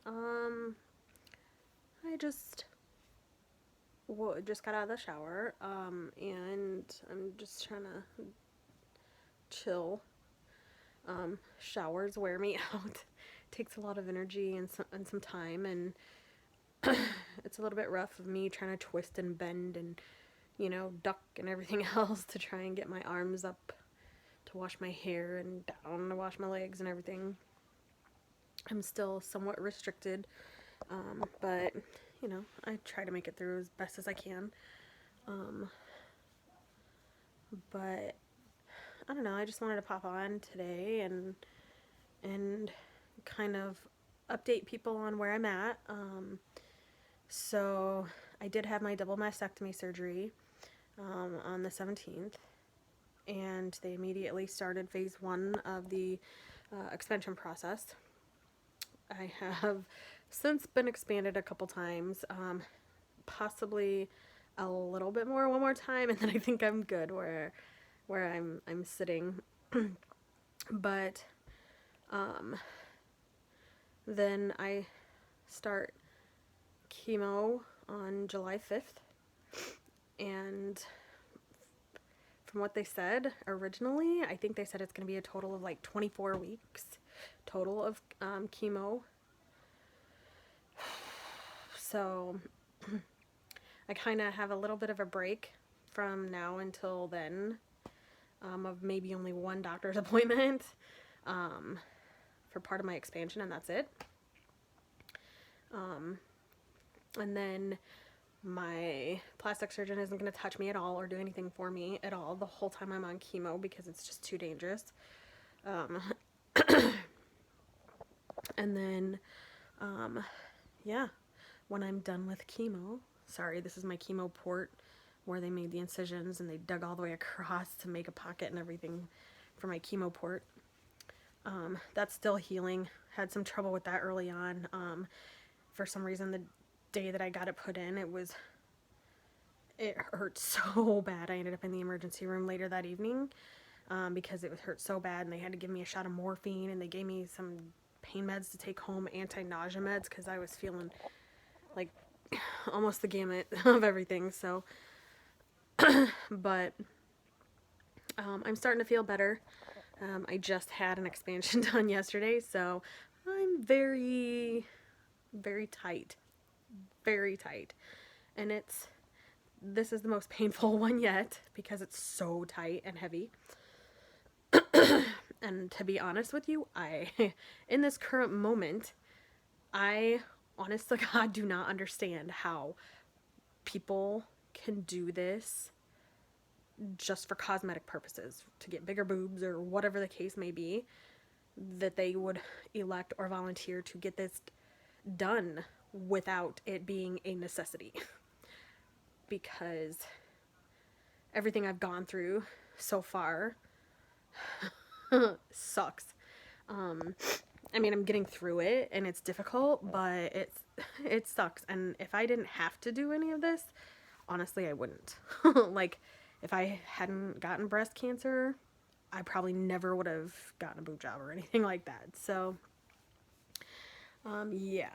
Um, I just got out of the shower, and I'm just trying to chill. Showers wear me out. Takes a lot of energy and some time, and it's a little bit rough of me trying to twist and bend and duck and everything else to try and get my arms up to wash my hair and down to wash my legs and everything. I'm still somewhat restricted, but I try to make it through as best as I can. Um, but I don't know. I just wanted to pop on today and kind of update people on where I'm at. So I did have my double mastectomy surgery on the 17th, and they immediately started phase one of the expansion process. I have since been expanded a couple times, possibly a little bit more one more time, and then I think I'm good where I'm sitting. But um, then I start chemo on July 5th, and from what they said originally, I think they said it's going to be a total of like 24 weeks total of chemo. So I kind of have a little bit of a break from now until then, of maybe only one doctor's appointment um, for part of my expansion, and that's it. Um, and then my plastic surgeon isn't going to touch me at all or do anything for me at all the whole time I'm on chemo because it's just too dangerous. Um, and then, yeah, when I'm done with chemo, sorry, this is my chemo port where they made the incisions and they dug all the way across to make a pocket and everything for my chemo port. That's still healing. Had some trouble with that early on. For some reason, the day that I got it put in, it hurt so bad. I ended up in the emergency room later that evening because it hurt so bad, and they had to give me a shot of morphine, and they gave me some pain meds to take home, anti-nausea meds, because I was feeling like almost the gamut of everything. So, but I'm starting to feel better. I just had an expansion done yesterday, so I'm very, very tight. Very tight. And this is the most painful one yet because it's so tight and heavy. And to be honest with you, in this current moment, I honest to God do not understand how people can do this just for cosmetic purposes, to get bigger boobs or whatever the case may be, that they would elect or volunteer to get this done without it being a necessity. Because everything I've gone through so far sucks. I mean, I'm getting through it and it's difficult, but it sucks. And if I didn't have to do any of this, honestly, I wouldn't. Like, if I hadn't gotten breast cancer, I probably never would have gotten a boob job or anything like that. So, yeah.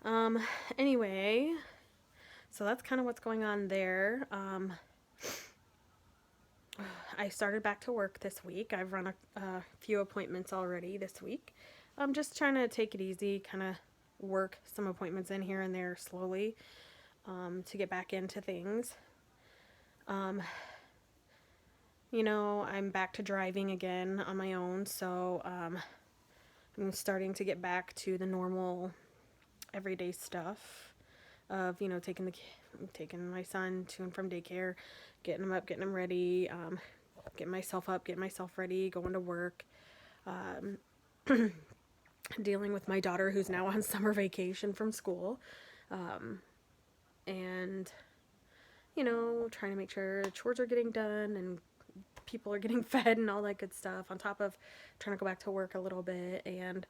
Um, anyway, so that's kind of what's going on there. I started back to work this week. I've run a few appointments already this week. I'm just trying to take it easy, kind of work some appointments in here and there slowly to get back into things. I'm back to driving again on my own, so I'm starting to get back to the normal everyday stuff of taking my son to and from daycare, getting him up, getting him ready, getting myself up, getting myself ready, going to work, dealing with my daughter who's now on summer vacation from school, and trying to make sure chores are getting done and people are getting fed and all that good stuff, on top of trying to go back to work a little bit and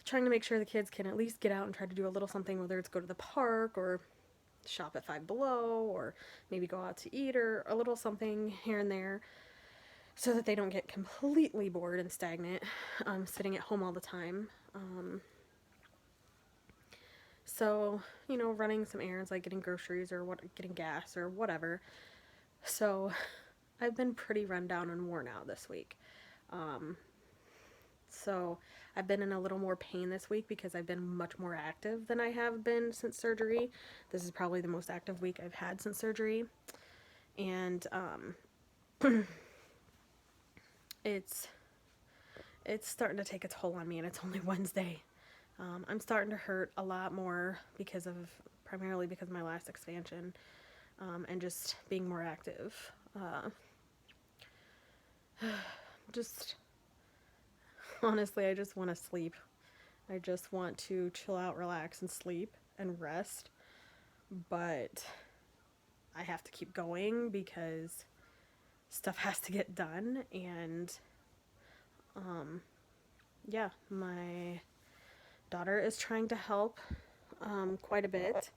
trying to make sure the kids can at least get out and try to do a little something, whether it's go to the park or shop at Five Below or maybe go out to eat or a little something here and there, so that they don't get completely bored and stagnant sitting at home all the time. So, running some errands like getting groceries or getting gas or whatever. So, I've been pretty run down and worn out this week. So, I've been in a little more pain this week because I've been much more active than I have been since surgery. This is probably the most active week I've had since surgery. And it's starting to take a toll on me, and it's only Wednesday. I'm starting to hurt a lot more primarily because of my last expansion, and just being more active. Just honestly, I just want to sleep. I just want to chill out, relax, and sleep and rest. But I have to keep going because stuff has to get done. And yeah, my daughter is trying to help quite a bit.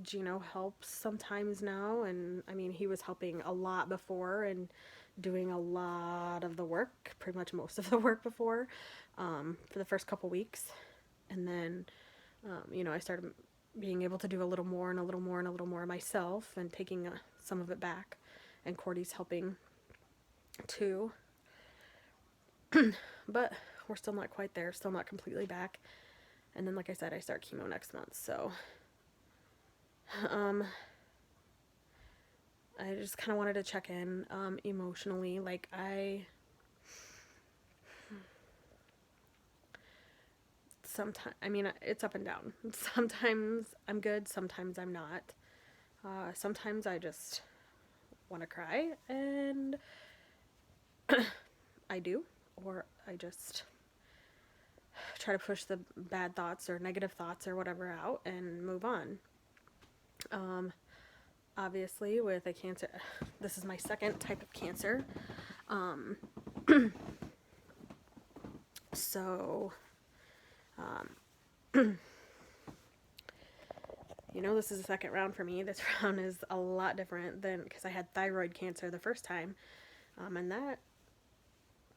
Gino helps sometimes now, and I mean, he was helping a lot before and doing a lot of the work, pretty much most of the work before, for the first couple weeks. And then, I started being able to do a little more and a little more and a little more myself, and taking some of it back. And Cordy's helping too. But we're still not quite there, still not completely back. And then, like I said, I start chemo next month, so I just kind of wanted to check in emotionally. Like, it's up and down. Sometimes I'm good, sometimes I'm not. Sometimes I just want to cry, and I do, or I just try to push the bad thoughts or negative thoughts or whatever out and move on. Obviously, with a cancer, this is my second type of cancer. So, this is the second round for me. This round is a lot different than, because I had thyroid cancer the first time. And that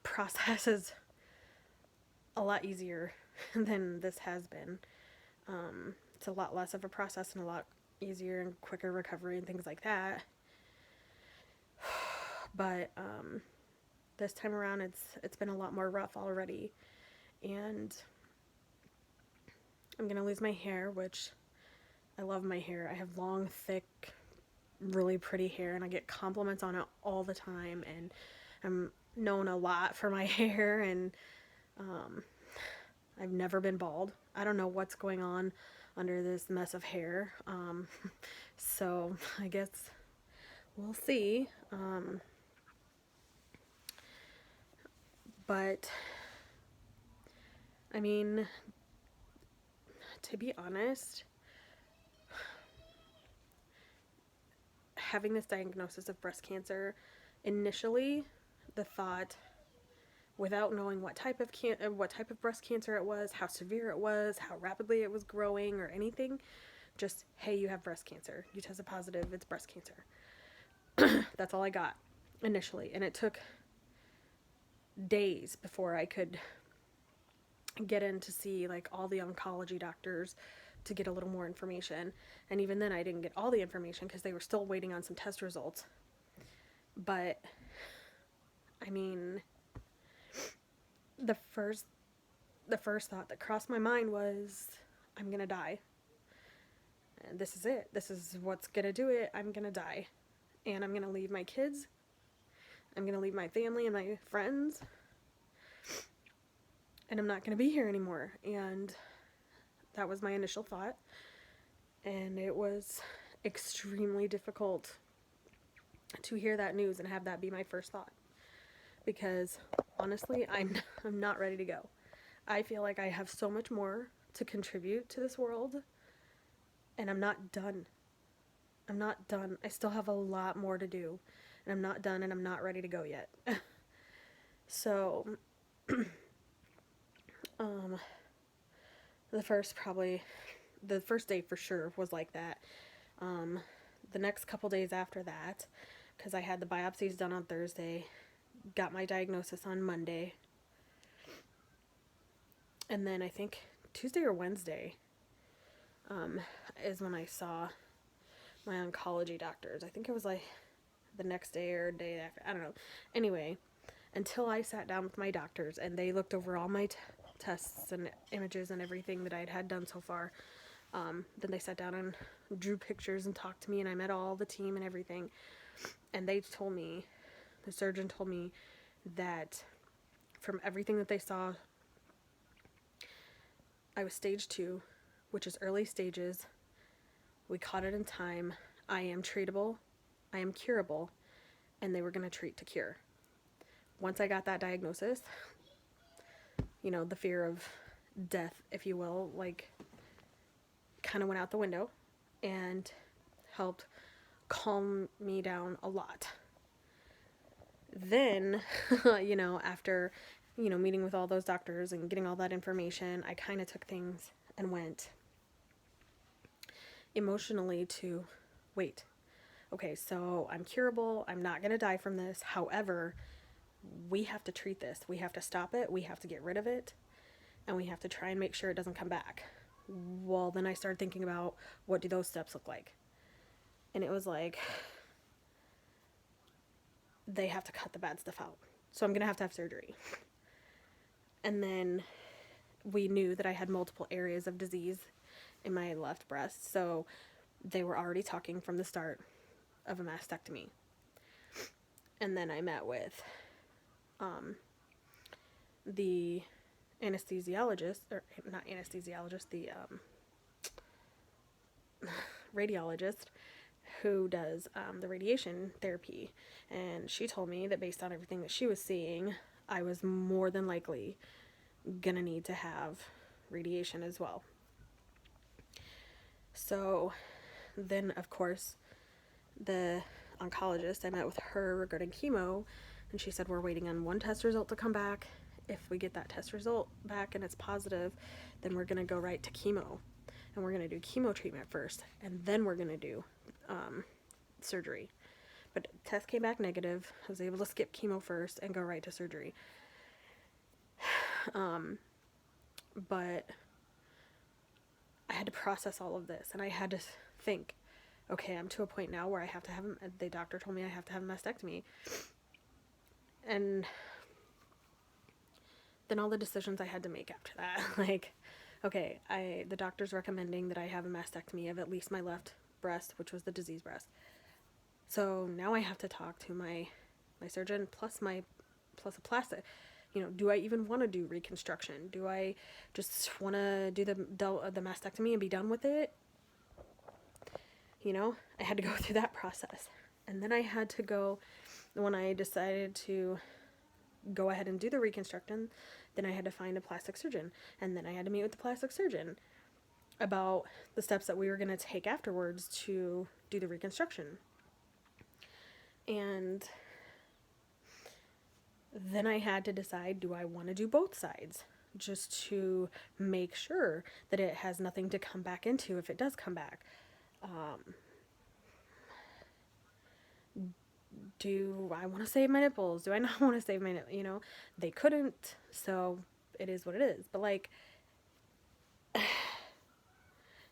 process is a lot easier than this has been. It's a lot less of a process and a lot easier and quicker recovery and things like that. But this time around, it's been a lot more rough already, and I'm gonna lose my hair, which I love my hair. I have long, thick, really pretty hair, and I get compliments on it all the time, and I'm known a lot for my hair, and I've never been bald. I don't know what's going on under this mess of hair. So I guess we'll see. But I mean, to be honest, having this diagnosis of breast cancer, initially, the thought, without knowing what type of breast cancer it was, how severe it was, how rapidly it was growing, or anything, just, hey, you have breast cancer. You tested positive. It's breast cancer. That's all I got initially, and it took days before I could get in to see like all the oncology doctors to get a little more information. And even then I didn't get all the information because they were still waiting on some test results. But I mean, the first thought that crossed my mind was, I'm gonna die. And this is it. This is what's gonna do it. I'm gonna die. And I'm gonna leave my kids. I'm gonna leave my family and my friends. And I'm not gonna be here anymore. And that was my initial thought. And it was extremely difficult to hear that news and have that be my first thought. Because honestly, I'm not ready to go. I feel like I have so much more to contribute to this world, and I'm not done. I'm not done. I still have a lot more to do, and I'm not done, and I'm not ready to go yet. So, the first day for sure was like that. The next couple days after that, because I had the biopsies done on Thursday, got my diagnosis on Monday, and then I think Tuesday or Wednesday is when I saw my oncology doctors. I think it was like the next day or day after. I don't know. Anyway, until I sat down with my doctors and they looked over all my tests and images and everything that I'd had done so far. Then they sat down and drew pictures and talked to me, and I met all the team and everything. And they told me, the surgeon told me that from everything that they saw, I was stage 2, which is early stages. We caught it in time. I am treatable. I am curable. And they were going to treat to cure. Once I got that diagnosis, you know, the fear of death, if you will, like, kind of went out the window and helped calm me down a lot. Then, you know, after, you know, meeting with all those doctors and getting all that information, I kind of took things and went emotionally to, wait, okay, so I'm curable, I'm not going to die from this. However, we have to treat this. We have to stop it. We have to get rid of it. And we have to try and make sure it doesn't come back. Well, then I started thinking about, what do those steps look like? And it was like, they have to cut the bad stuff out. So I'm going to have surgery. And then we knew that I had multiple areas of disease in my left breast. So they were already talking from the start of a mastectomy. And then I met with the anesthesiologist, or not anesthesiologist, the radiologist who does the radiation therapy. And she told me that based on everything that she was seeing, I was more than likely gonna need to have radiation as well. So then, of course, the oncologist, I met with her regarding chemo, and she said, we're waiting on one test result to come back. If we get that test result back and it's positive, then we're going to go right to chemo. And we're going to do chemo treatment first, and then we're going to do surgery. But test came back negative. I was able to skip chemo first and go right to surgery. But I had to process all of this, and I had to think, okay, I'm to a point now where I have to have, the doctor told me I have to have a mastectomy. And then all the decisions I had to make after that, like, okay, the doctor's recommending that I have a mastectomy of at least my left breast, which was the disease breast. So now I have to talk to my surgeon plus a plastic. You know, do I even want to do reconstruction? Do I just want to do the mastectomy and be done with it? You know, I had to go through that process. And then I had to go, when I decided to go ahead and do the reconstruction, then I had to find a plastic surgeon. And then I had to meet with the plastic surgeon about the steps that we were going to take afterwards to do the reconstruction. And then I had to decide, do I want to do both sides? Just to make sure that it has nothing to come back into if it does come back. Do I want to save my nipples? Do I not want to save my nipples? You know, they couldn't, so it is what it is. But, like,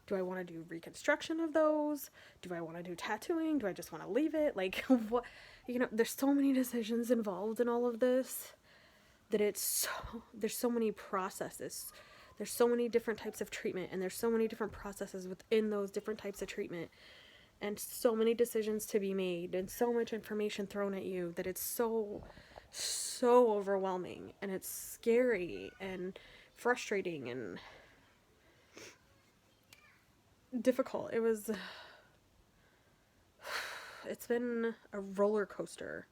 do I want to do reconstruction of those? Do I want to do tattooing? Do I just want to leave it? Like, what? You know, there's so many decisions involved in all of this that there's so many processes. There's so many different types of treatment, and there's so many different processes within those different types of treatment, and so many decisions to be made, and so much information thrown at you that it's so overwhelming, and it's scary and frustrating and difficult. It's been a roller coaster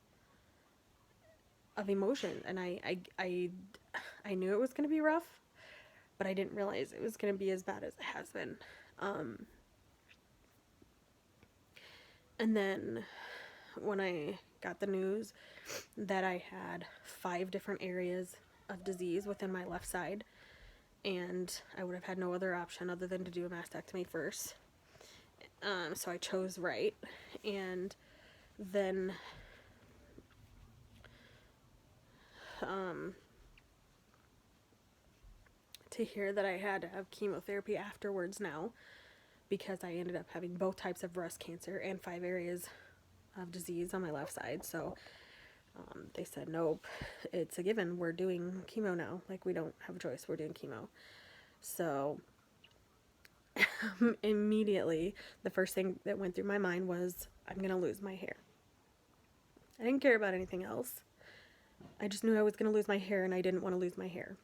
of emotion, and I knew it was going to be rough, but I didn't realize it was going to be as bad as it has been. And then when I got the news that I had 5 different areas of disease within my left side, and I would have had no other option other than to do a mastectomy first. So I chose right. And then to hear that I had to have chemotherapy afterwards now, because I ended up having both types of breast cancer and 5 areas of disease on my left side. So they said, nope, it's a given. We're doing chemo now. Like, we don't have a choice. We're doing chemo. So immediately, the first thing that went through my mind was, I'm going to lose my hair. I didn't care about anything else. I just knew I was going to lose my hair, and I didn't want to lose my hair.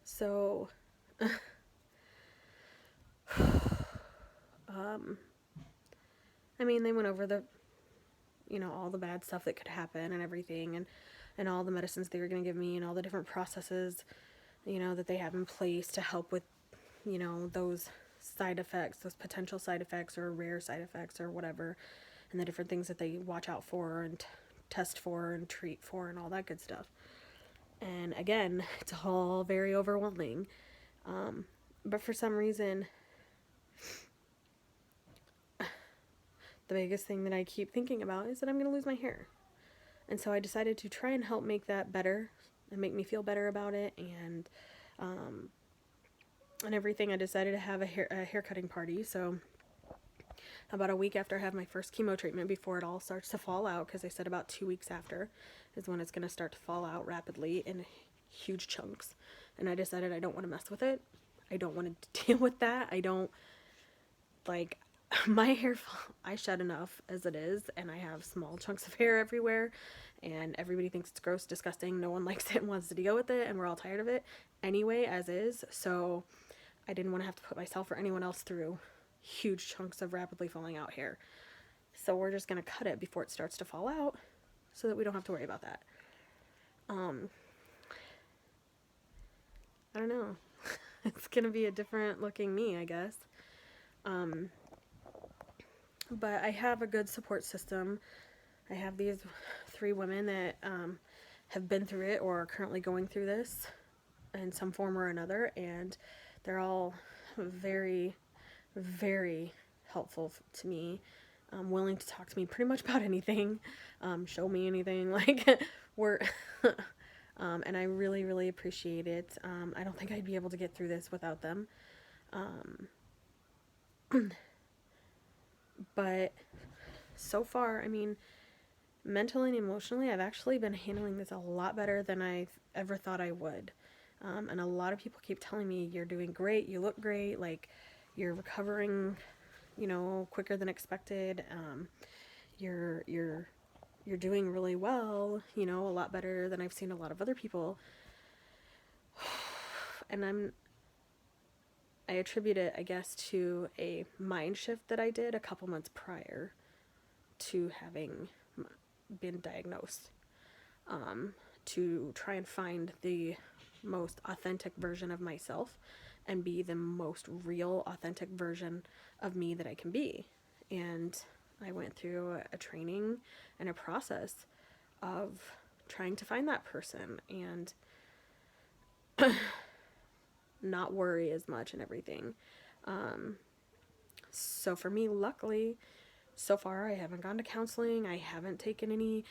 So, I mean, they went over the, all the bad stuff that could happen and everything, and all the medicines they were going to give me, and all the different processes, that they have in place to help with, those side effects, those potential side effects or rare side effects or whatever, and the different things that they watch out for and test for and treat for and all that good stuff. And again, it's all very overwhelming. But for some reason, the biggest thing that I keep thinking about is that I'm going to lose my hair. And so I decided to try and help make that better and make me feel better about it. And everything, I decided to have a hair cutting party. So about a week after I have my first chemo treatment, before it all starts to fall out, because they said about 2 weeks after is when it's going to start to fall out rapidly in huge chunks. And I decided I don't want to mess with it. I don't want to deal with that. I don't, like, my hair, I shed enough as it is, and I have small chunks of hair everywhere, and everybody thinks it's gross, disgusting, no one likes it and wants to deal with it, and we're all tired of it anyway, as is. So I didn't want to have to put myself or anyone else through huge chunks of rapidly falling out hair. So we're just going to cut it before it starts to fall out, so that we don't have to worry about that. I don't know. It's going to be a different looking me, I guess. But I have a good support system. I have these 3 women that have been through it or are currently going through this in some form or another, and they're all very, very helpful to me, willing to talk to me pretty much about anything, show me anything, like, we're, and I really, really appreciate it. I don't think I'd be able to get through this without them. But so far, I mean, mentally and emotionally, I've actually been handling this a lot better than I ever thought I would. And a lot of people keep telling me, you're doing great, you look great, like, you're recovering, quicker than expected. You're doing really well, a lot better than I've seen a lot of other people. And I attribute it, I guess, to a mind shift that I did a couple months prior to having been diagnosed, to try and find the most authentic version of myself and be the most real, authentic version of me that I can be. And I went through a training and a process of trying to find that person and not worry as much and everything. So for me, luckily, so far I haven't gone to counseling. I haven't taken any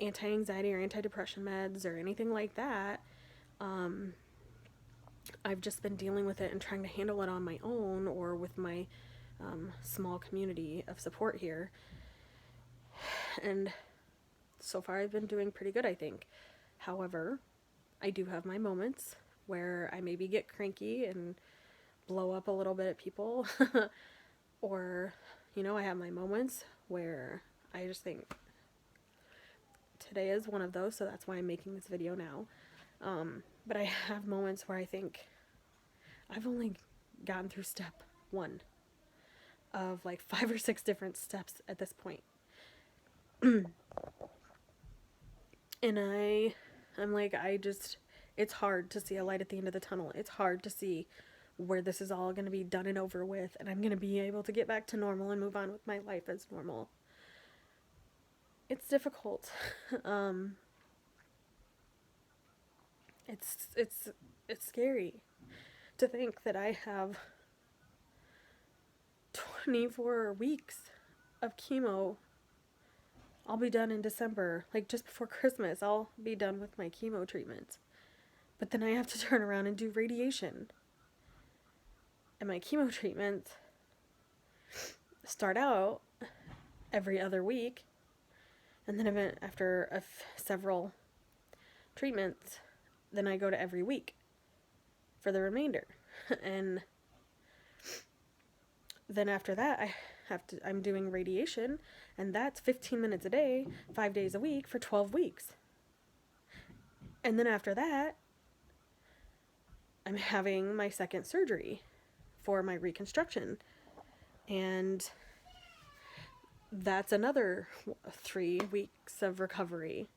anti-anxiety or antidepressant meds or anything like that. I've just been dealing with it and trying to handle it on my own or with my small community of support here. And so far I've been doing pretty good, I think. However, I do have my moments where I maybe get cranky and blow up a little bit at people. Or, I have my moments where I just think today is one of those, so that's why I'm making this video now. But I have moments where I think I've only gotten through step 1 of like 5 or 6 different steps at this point. And I'm like, it's hard to see a light at the end of the tunnel. It's hard to see where this is all going to be done and over with, and I'm going to be able to get back to normal and move on with my life as normal. It's difficult. It's scary to think that I have 24 weeks of chemo. I'll be done in December, like just before Christmas. I'll be done with my chemo treatments. But then I have to turn around and do radiation. And my chemo treatments start out every other week. And then after several treatments, then I go to every week for the remainder. And then after that, I'm doing radiation, and that's 15 minutes a day, 5 days a week for 12 weeks. And then after that, I'm having my second surgery for my reconstruction. And that's another 3 weeks of recovery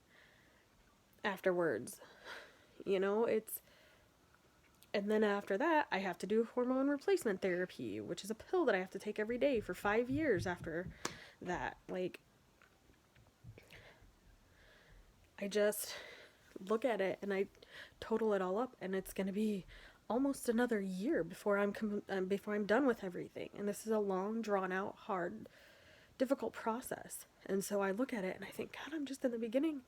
afterwards. You know, and then after that, I have to do hormone replacement therapy, which is a pill that I have to take every day for 5 years after that. Like, I just look at it and I total it all up, and it's going to be almost another year before I'm done with everything. And this is a long, drawn out, hard, difficult process. And so I look at it and I think, God, I'm just in the beginning.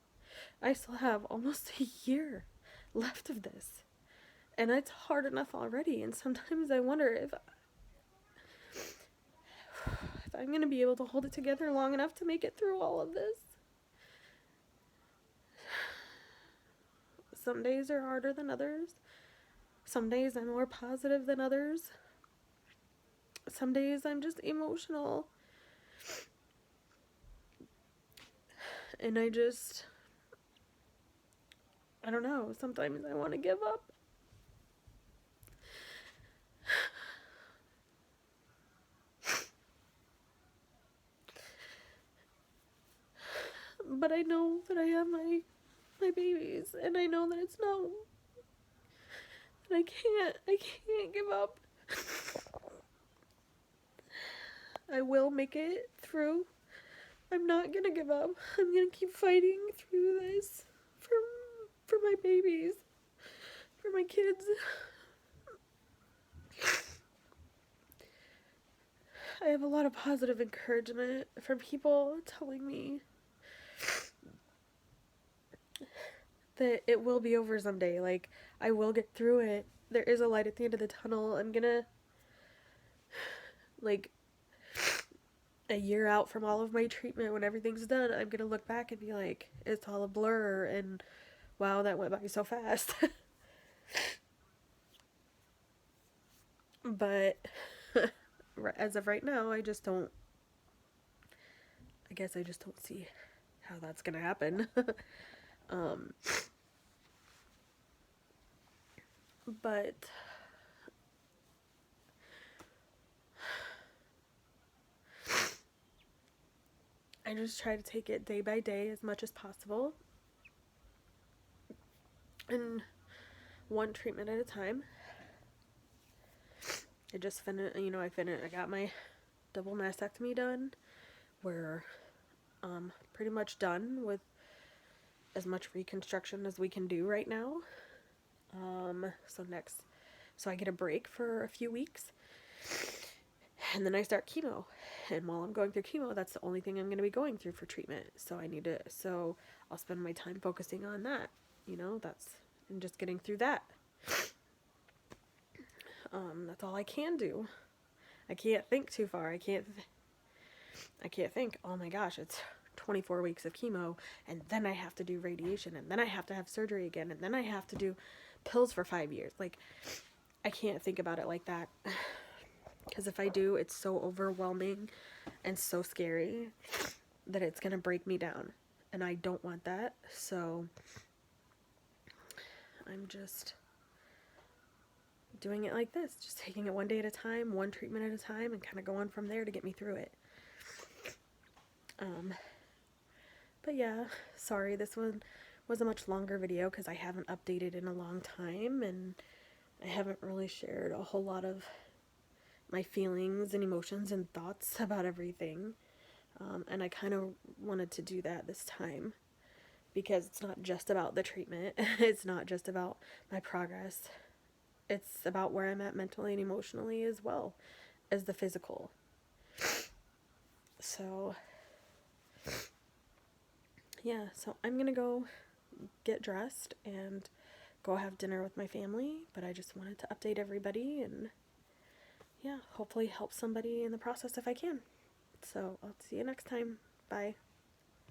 I still have almost a year left of this. And it's hard enough already. And sometimes I wonder if I'm going to be able to hold it together long enough to make it through all of this. Some days are harder than others. Some days I'm more positive than others. Some days I'm just emotional. And I don't know. Sometimes I want to give up. But I know that I have my babies, and I know that it's not, that I can't give up. I will make it through. I'm not gonna give up. I'm gonna keep fighting through this for my babies, for my kids. I have a lot of positive encouragement from people telling me that it will be over someday. Like, I will get through it. There is a light at the end of the tunnel. I'm gonna, like, a year out from all of my treatment, when everything's done, I'm gonna look back and be like, it's all a blur, and wow, that went by so fast. But as of right now, I guess I just don't see how that's gonna happen. But I just try to take it day by day as much as possible, and one treatment at a time. I just finished, I got my double mastectomy done. We're pretty much done with as much reconstruction as we can do right now. So I get a break for a few weeks, and then I start chemo. And while I'm going through chemo, that's the only thing I'm going to be going through for treatment. So I'll spend my time focusing on that, and just getting through that. That's all I can do. I can't think too far. I can't think, oh my gosh, it's 24 weeks of chemo, and then I have to do radiation, and then I have to have surgery again, and then I have to do pills for 5 years. Like, I can't think about it like that. Because if I do, it's so overwhelming and so scary that it's going to break me down. And I don't want that. So I'm just doing it like this. Just taking it one day at a time, one treatment at a time, and kind of going from there to get me through it. But yeah, sorry, this one was a much longer video because I haven't updated in a long time, and I haven't really shared a whole lot of my feelings and emotions and thoughts about everything. And I kind of wanted to do that this time because it's not just about the treatment. It's not just about my progress. It's about where I'm at mentally and emotionally as well as the physical. So yeah, so I'm gonna go get dressed and go have dinner with my family, but I just wanted to update everybody and, yeah, hopefully help somebody in the process if I can. So I'll see you next time. Bye.